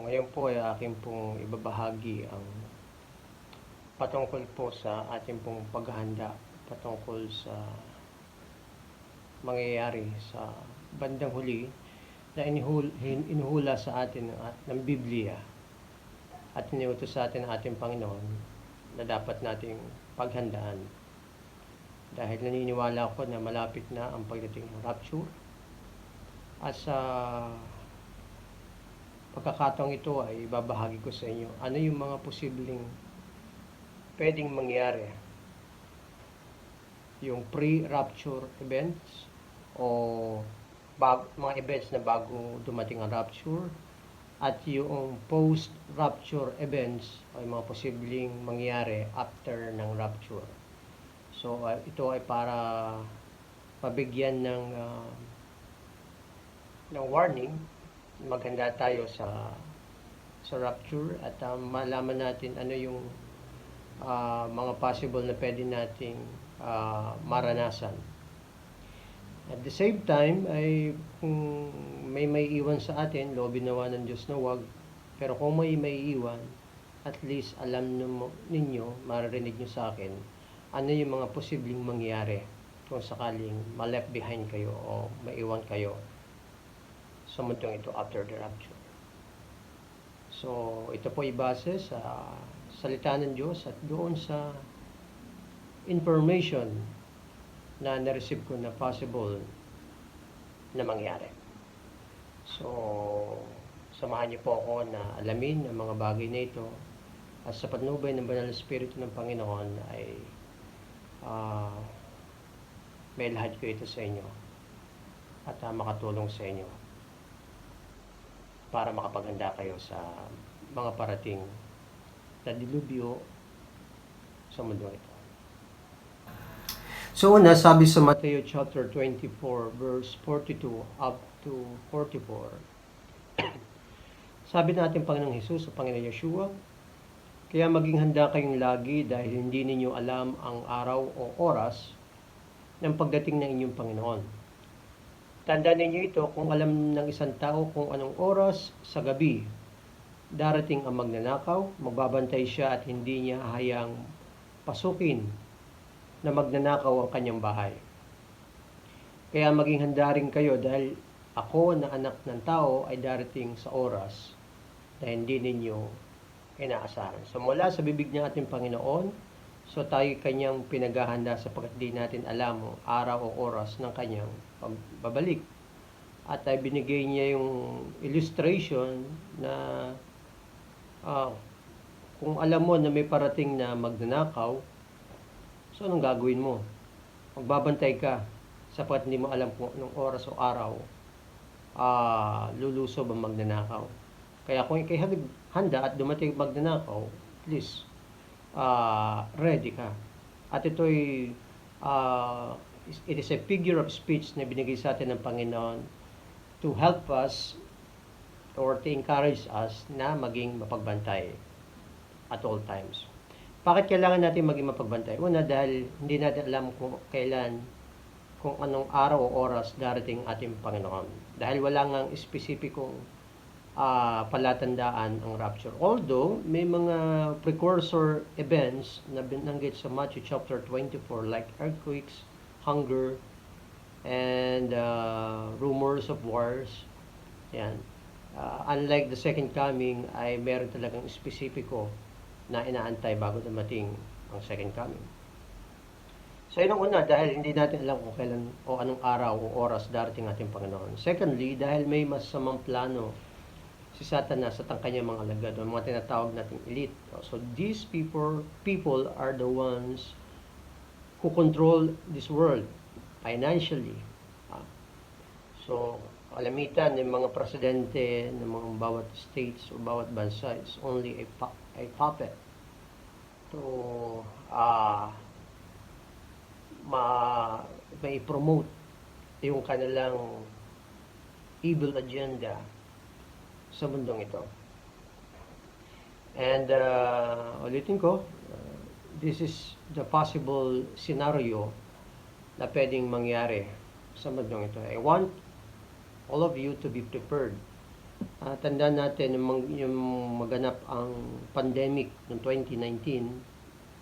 ngayon po ay akin pong ibabahagi ang patungkol po sa ating pong paghahanda patungkol sa mangyayari sa bandang huli na inuhula sa atin ng Biblia at iniutos sa atin ng ating Panginoon na dapat nating paghandaan. Dahil naniniwala ako na malapit na ang pagdating ng rapture at sa pagkakataong ito ay ibabahagi ko sa inyo ano yung mga posibleng pwedeng mangyari, yung pre-rapture events o mga events na bago dumating ang rapture, at yung post-rapture events o yung mga posibleng mangyari after ng rapture. So ito ay para mabigyan ng warning, maghanda tayo sa rapture at malaman natin ano yung mga possible na pwede nating maranasan. At the same time ay kung may iwan sa atin, loobin nawa ng Diyos na wag, pero kung may iwan, at least alam ninyo, maririnig nyo sa akin ano yung mga posibleng mangyari kung sakaling ma-left behind kayo o maiwan kayo sa mundong ito after the rapture. So ito po ibase sa salita ng Diyos at doon sa information na na-receive ko na possible na mangyari. So samahan niyo po ako na alamin ang mga bagay na ito at sa patnubay ng Banal na Espiritu ng Panginoon ay may lahad ko ito sa inyo at makatulong sa inyo para makapaghanda kayo sa mga parating na dilubyo sa mundo ito. So una, sabi sa Mateo chapter 24 verse 42 up to 44, sabi natin Panginoong Hesus sa Panginoong Yeshua, kaya maging handa kayong lagi dahil hindi ninyo alam ang araw o oras ng pagdating ng inyong Panginoon. Tandaan ninyo ito, kung alam ng isang tao kung anong oras sa gabi darating ang magnanakaw, magbabantay siya at hindi niya hayang pasukin na magnanakaw ang kanyang bahay. Kaya maging handa rin kayo dahil ako na anak ng tao ay darating sa oras na hindi ninyo inaasahan. So mula sa bibig ng ating Panginoon, so tayo kanyang pinaghahanda sapagkat di natin alam ang araw o oras ng kanyang pagbabalik. At ay binigay niya yung illustration na kung alam mo na may parating na magnanakaw, so anong gagawin mo? Magbabantay ka sapagkat hindi mo alam kung anong oras o araw lulusob ang magnanakaw. Kaya kung ikay handa at dumating magnanakaw, please ready ka. At ito'y it is a figure of speech na binigay sa atin ng Panginoon to help us or to encourage us na maging mapagbantay at all times. Bakit kailangan natin maging mapagbantay? Una, dahil hindi natin alam kung kailan, kung anong araw o oras darating ating Panginoon. Dahil wala ngang espesipikong palatandaan ang rapture. Although, may mga precursor events na binanggit sa Matthew chapter 24 like earthquakes, hunger, and rumors of wars. Yan. Unlike the second coming, ay meron talagang espesipiko na inaantay bago dumating ang second coming. So, yun ang una, dahil hindi natin alam kung kailan o anong araw o oras darating ating Panginoon. Secondly, dahil may masamang plano si Satanas at ang kanyang mga alagad, o mga tinatawag nating elite. So, these people are the ones who control this world financially. So, alamitan ng mga presidente ng mga bawat states o bawat bansa is only a puppet to may promote yung kanilang evil agenda sa mundong ito. And ulitin ko, this is the possible scenario na pwedeng mangyari sa mundong ito. I want all of you to be prepared Tandaan natin yung maganap ang pandemic noong 2019,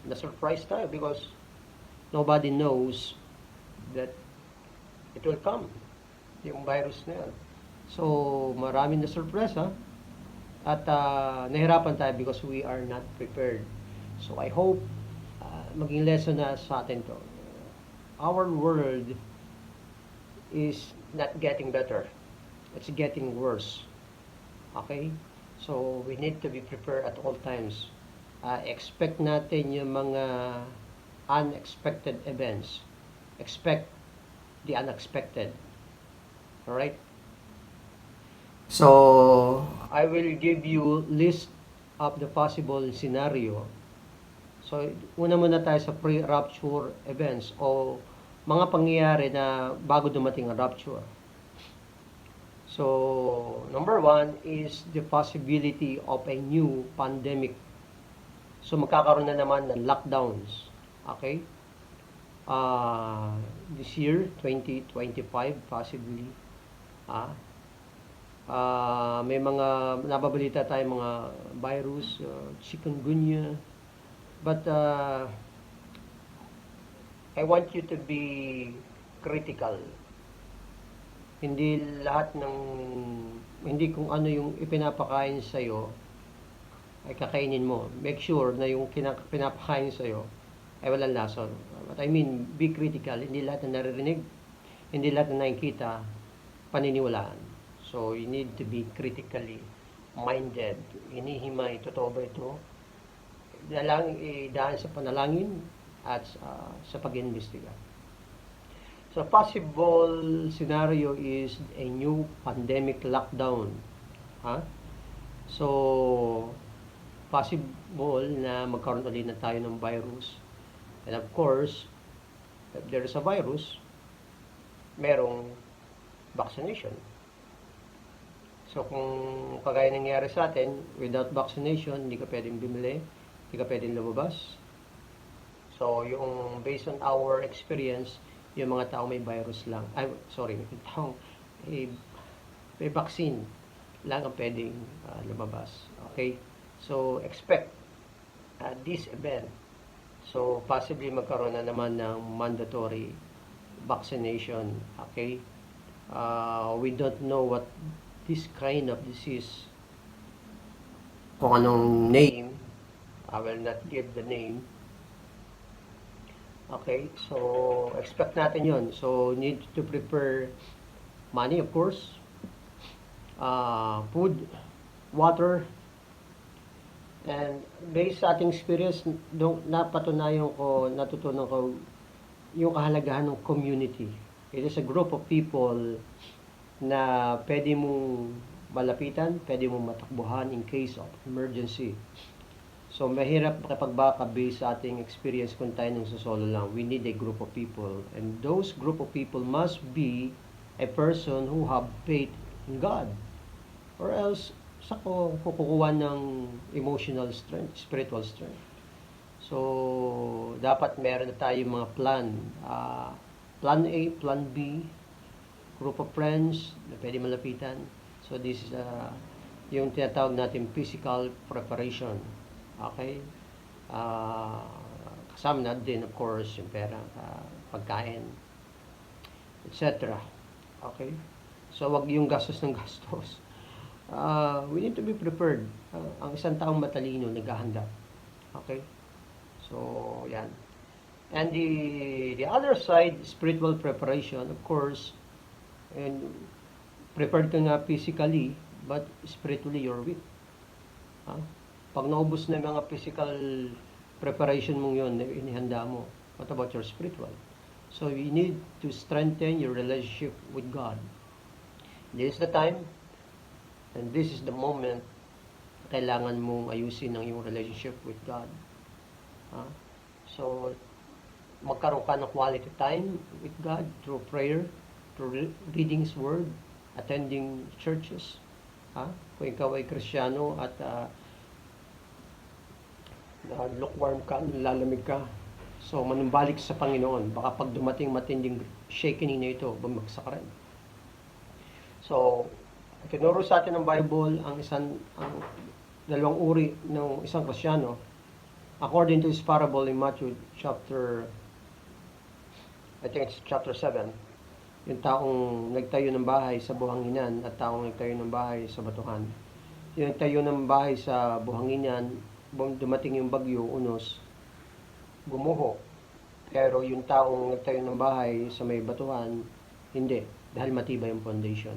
na-surprise tayo because nobody knows that it will come, yung virus na yan. So, maraming na surpresa at nahirapan tayo because we are not prepared. So, I hope maging lesson na sa atin to. Our world is not getting better. It's getting worse. Okay? So, we need to be prepared at all times. Expect natin yung mga unexpected events. Expect the unexpected. Alright? So, I will give you list of the possible scenario. So, una muna tayo sa pre-rapture events o mga pangyayari na bago dumating ang rapture. So, number one is the possibility of a new pandemic. So, magkakaroon na naman ng lockdowns. Okay? This year, 2025, possibly. May mga nababalita tayo mga virus, chikungunya. But I want you to be critical. Hindi lahat ng, hindi kung ano yung ipinapakain sa'yo ay kakainin mo. Make sure na yung pinapakain sa'yo ay walang lason. But I mean, be critical. Hindi lahat na naririnig, hindi lahat na nakikita, paniniwalaan. So, you need to be critically minded. Hinihimay, totoo ba ito? Idaan sa panalangin at sa pag-iimbestiga. So, possible scenario is a new pandemic lockdown. So, possible na magkaroon ulit na tayo ng virus. And of course, if there is a virus, merong vaccination. So, kung kagaya nangyari sa atin, without vaccination, hindi ka pwedeng bumili, hindi ka pwedeng lumabas. So, yung based on our experience, yung mga tao may virus lang. Yung taong may vaccine lang ang pwedeng lumabas. Okay? So, expect this event. So, possibly magkaroon na naman ng mandatory vaccination. Okay? We don't know what this kind of disease, kung anong name, I will not give the name. Okay, so expect natin yon. So need to prepare money, of course, food, water, and based sa ating experience, natutunan ko yung kahalagahan ng community. It is a group of people na pwede mong malapitan, pwede mong matakbuhan in case of emergency. So, mahirap makipagbaka based sa ating experience kung tayo nang solo lang. We need a group of people. And those group of people must be a person who have faith in God. Or else, sa kukuha ng emotional strength, spiritual strength. So, dapat meron na tayo mga plan. Plan A, Plan B, group of friends na pwede malapitan. So, this is yung tinatawag natin physical preparation. Okay? Kasama na din, of course, yung pera, pagkain, etc. Okay? So, wag yung gastos ng gastos. We need to be prepared. Ang isang taong matalino, naghahanda. Okay? So, yan. And the other side, spiritual preparation, of course, and prepared ka nga physically, but spiritually you're weak. Pag naubos na yung mga physical preparation mong yun, inihanda mo, what about your spiritual? So, you need to strengthen your relationship with God. This is the time, and this is the moment kailangan mong ayusin ang iyong relationship with God. So, magkaroon ka ng quality time with God through prayer, through reading His Word, attending churches. Kung ikaw ay Kristiyano at lukewarm ka, lalamig ka, so manumbalik sa Panginoon. Baka pag dumating matinding shaking na ito, bumagsak ka rin. So, Tinuro sa atin ng Bible ang dalawang uri ng isang Kristyano according to his parable in Matthew chapter, I think it's chapter 7, yung taong nagtayo ng bahay sa buhanginan at taong nagtayo ng bahay sa batuhan. Yung nagtayo ng bahay sa buhanginan, dumating yung bagyo, unos, gumuho. Pero yung taong nagtayo ng bahay sa may batuhan, hindi, dahil matibay yung foundation.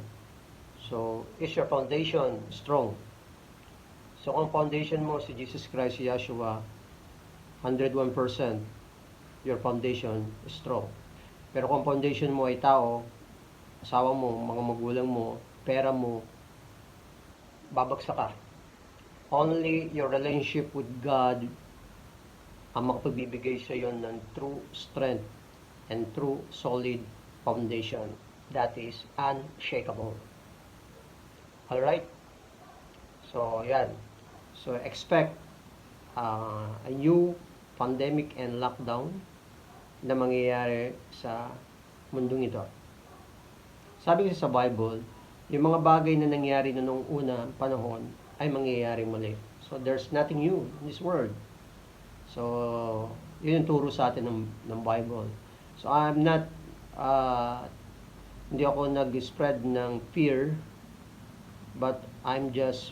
So, is your foundation strong? So, kung foundation mo si Jesus Christ, si Yeshua, 101%, your foundation is strong. Pero kung foundation mo ay tao, asawa mo, mga magulang mo, pera mo, babagsak ka. Only your relationship with God ang makapagbibigay sa iyo ng true strength and true solid foundation that is unshakable. Alright? So, yan. So, expect a new pandemic and lockdown na mangyayari sa mundong ito. Sabi kasi sa Bible, yung mga bagay na nangyari na noong unang panahon ay mangyayari muli. So, there's nothing new in this world. So, yun yung turo sa atin ng Bible. So, I'm not, hindi ako nag-spread ng fear, but I'm just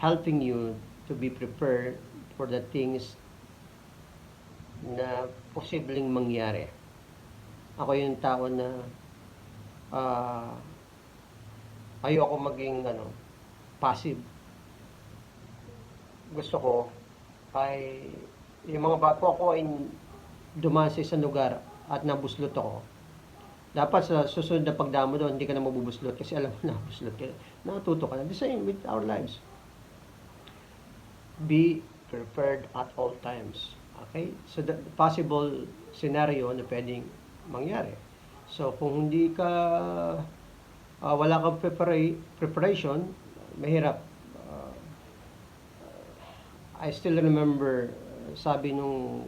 helping you to be prepared for the things na posibleng mangyari. Ako yung tao na ayoko maging passive. Gusto ko ay yung mga bago ako ay dumaan sa isang lugar at nabuslot ako. Dapat sa susunod na pagdamo doon, hindi ka na mabubuslot kasi alam mo na buslot ka. Natuto ka na. The same with our lives. Be prepared at all times. Okay? So, the possible scenario na pwedeng mangyari. So, kung hindi ka, wala kang preparation, mahirap. I still remember, sabi nung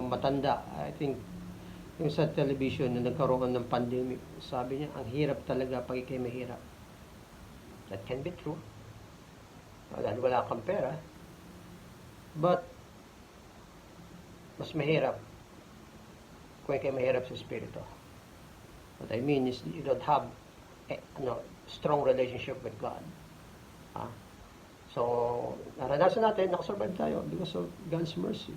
matanda, I think, yung sa television na nagkaroon ng pandemic, sabi niya, ang hirap talaga pag ikay mahirap. That can be true. Wala kang pera. But, mas mahirap kung ikay mahirap sa spirito. What I mean is, you don't have a strong relationship with God. So, naranasan natin, nakasurvive tayo because of God's mercy.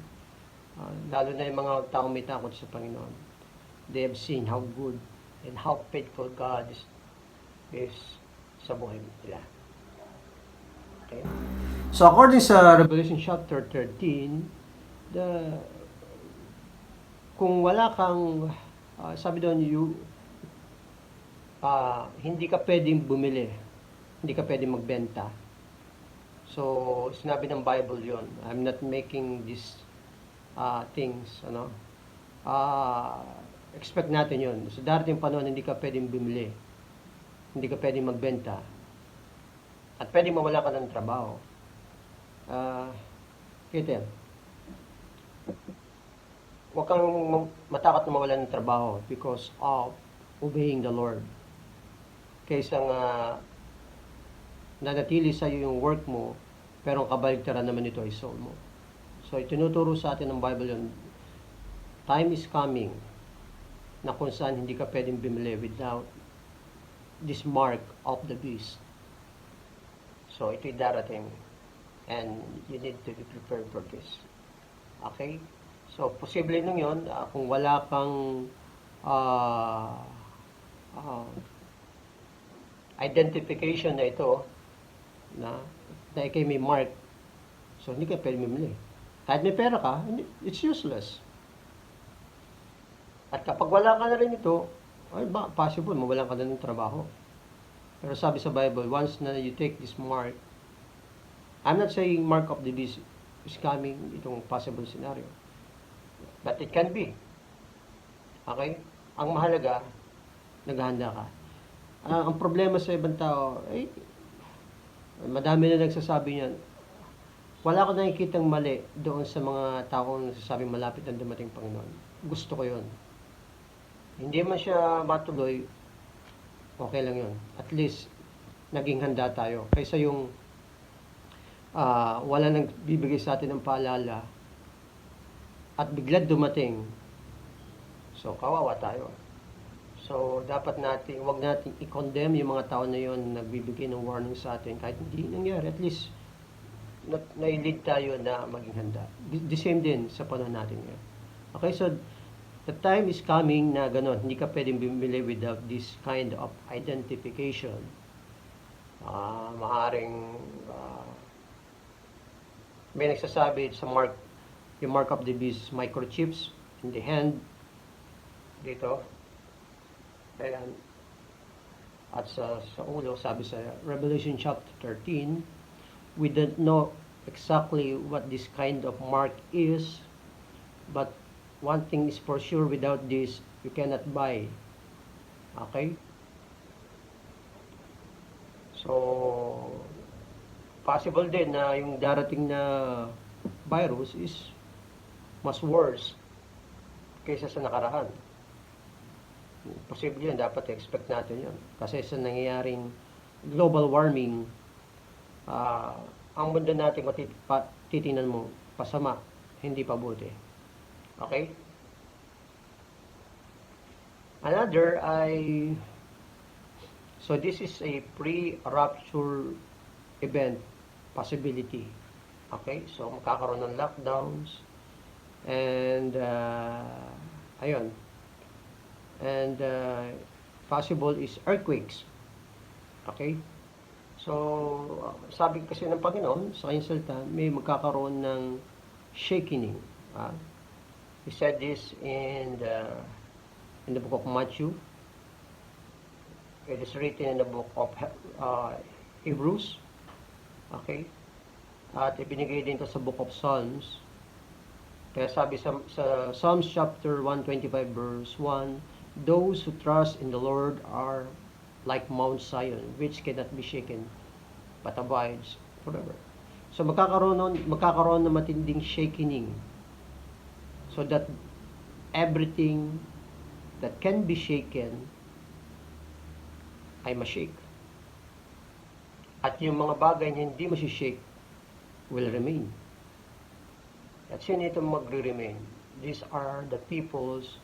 Lalo na yung mga taong may takot sa Panginoon. They have seen how good and how faithful God is sa buhay nila. Okay? So, according sa Revelation chapter 13, kung wala kang, sabi doon, hindi ka pwedeng bumili, hindi ka pwedeng magbenta. So, sinabi ng Bible yon. I'm not making these things, expect natin yon. So, darating panahon, hindi ka pwedeng bumili, hindi ka pwedeng magbenta, at pwedeng mawala ka ng trabaho. Kita yan. Huwag kang matakot na mawala ng trabaho because of obeying the Lord. Kaysa nga nanatili sa iyo yung work mo, pero ang kabaligtaran naman ito ay soul mo. So, itinuturo sa atin ng Bible yun. Time is coming na kung saan hindi ka pwedeng bumili without this mark of the beast. So, ito'y darating. And you need to be prepared for this. Okay? So, posible nung yun, kung wala kang identification na ito, na ikay may mark, so hindi ka pwede bumili. Kahit may pera ka, it's useless. At kapag wala ka na rin ito, ay possible, mawalan ka na ng trabaho. Pero sabi sa Bible, once na you take this mark, I'm not saying mark of the beast is coming, itong possible scenario. But it can be. Okay? Ang mahalaga, naghahanda ka. Ang problema sa ibang tao, madami na nagsasabi niyan, wala ko nakikitang mali doon sa mga taong nagsasabing malapit ang dumating Panginoon. Gusto ko yon. Hindi man siya matuloy, okay lang yun. At least, naging handa tayo. Kaysa yung wala nang bibigay sa atin ng paalala at bigla dumating. So, kawawa tayo. So, dapat natin, wag natin i-condemn yung mga tao na yon na nagbibigay ng warning sa atin kahit hindi nangyari. At least, na-lead tayo na maging handa. The same din sa panahon natin ngayon. Okay, so, the time is coming na gano'n, hindi ka pwedeng bumili without this kind of identification. Maaaring may nagsasabi sa yung mark of the beast, microchips in the hand, dito. Ayan. At sa ulo, sabi sa Revelation chapter 13, we don't know exactly what this kind of mark is, but one thing is for sure, without this, you cannot buy. Okay? So, possible din na yung darating na virus is mas worse kaysa sa nakaraan. Posible yun, dapat expect natin yun. Kasi sa nangyayaring global warming, ang mundo natin kung titingnan mo, pasama, hindi pabuti. Okay? Another so this is a pre-rapture event possibility. Okay? So magkakaroon ng lockdowns and ayun. And possible is earthquakes. Okay? So, sabi kasi ng Panginoon sa kanyang salita, may magkakaroon ng shaking. He said this in the book of Matthew. It is written in the book of Hebrews. Okay? At ibinigay din ito sa book of Psalms. Kaya sabi sa Psalms chapter 125 verse 1, those who trust in the Lord are like Mount Zion, which cannot be shaken, but abides forever. So magkakaroon ng matinding shaking, so that everything that can be shaken ay ma-shake. At yung mga bagay na hindi ma-shake will remain. At sino ito magre-remain? These are the peoples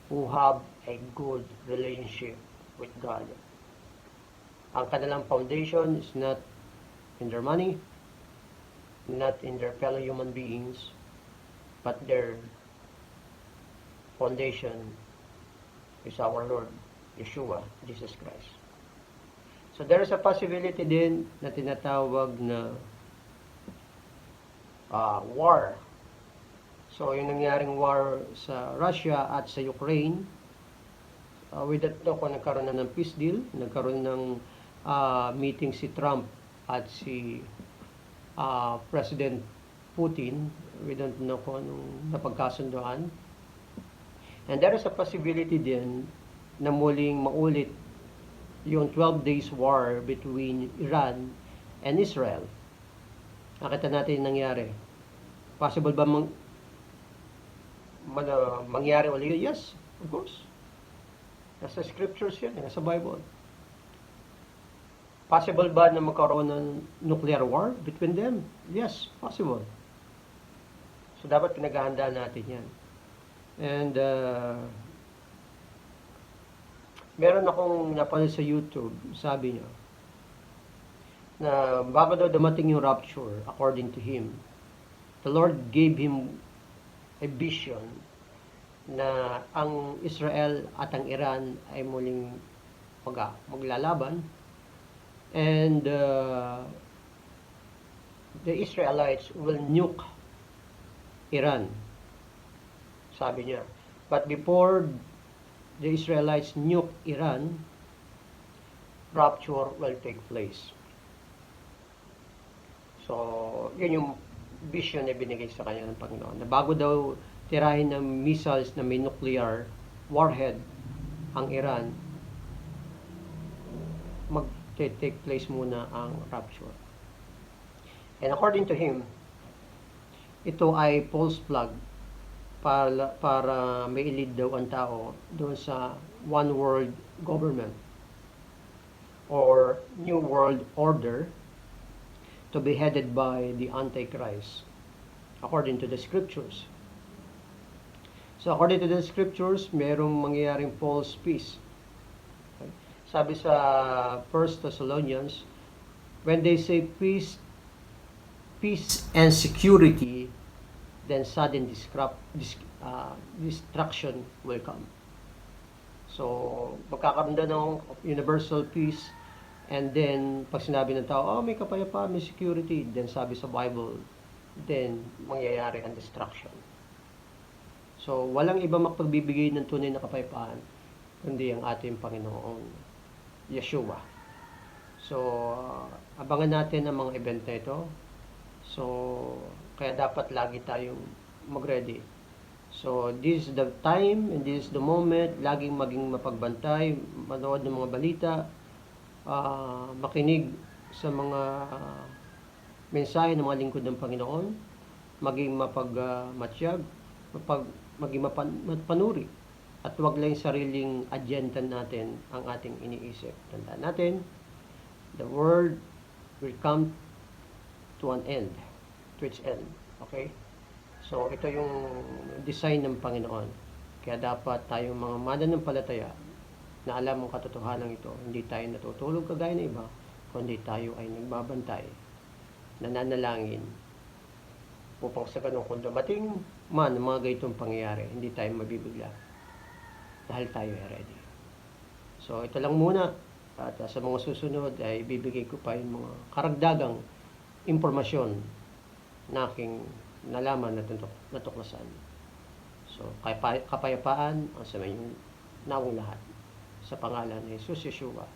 who have a good relationship with God. Ang kanilang foundation is not in their money, not in their fellow human beings, but their foundation is our Lord, Yeshua, Jesus Christ. So there is a possibility din na tinatawag na war. So, yung nangyaring war sa Russia at sa Ukraine, with that kung nagkaroon na ng peace deal, nagkaroon ng meeting si Trump at si President Putin, we don't know kung anong napagkasundoan. And there is a possibility din na muling maulit yung 12 days war between Iran and Israel. Nakita natin yung nangyari. Possible ba mangyari ulit? Yes, of course. Nasa scriptures yan, nasa Bible. Possible ba na magkaroon ng nuclear war between them? Yes, possible. So, dapat pinaghahanda natin yan. And, meron akong napanood sa YouTube, sabi niya, na bago daw dumating yung rapture, according to him, the Lord gave him a vision na ang Israel at ang Iran ay muling maglalaban, and the Israelites will nuke Iran, sabi niya. But before the Israelites nuke Iran, rapture will take place. So, yun yung vision na binigay sa kanya ng Panginoon. Na bago daw tirahin ng missiles na may nuclear warhead ang Iran, mag-take place muna ang rapture. And according to him, ito ay false flag para mailid daw ang tao doon sa one world government. or New World Order to be headed by the Antichrist, according to the scriptures. So according to the scriptures, merong mangyayaring false peace. Okay? Sabi sa 1 Thessalonians, when they say peace and security, then sudden destruction will come. So, magkakaroon na ng universal peace, and then, pag sinabi ng tao, oh, may kapayapaan, may security, then sabi sa Bible, then, mangyayari ang destruction. So, walang iba makapagbibigay ng tunay na kapayapaan, kundi ang ating Panginoong Yeshua. So, abangan natin ang mga event na ito. So, kaya dapat lagi tayong mag-ready. So, this is the time and this is the moment, laging maging mapagbantay, manood ng mga balita, makinig sa mga mensahe ng mga lingkod ng Panginoon, maging mapagmatsyag, maging mapanuri, at huwag lang yung sariling agenda natin ang ating iniisip. Tandaan natin, the world will come to an end, to its end. Okay? So, ito yung design ng Panginoon. Kaya dapat tayong mga mananampalataya na alam ang katotohanan ito. Hindi tayo natutulog kagaya ng iba, kundi tayo ay nagbabantay, nananalangin, upang sa ganun kung dumating man ang mga ganitong pangyayari, hindi tayo mabibigla dahil tayo ay ready. So, ito lang muna. At sa mga susunod ay bibigay ko pa yung mga karagdagang impormasyon na aking nalaman na natuklasan. So, kapayapaan ang sa inyong nawong lahat. Sa pangalan ni Jesus Yeshua.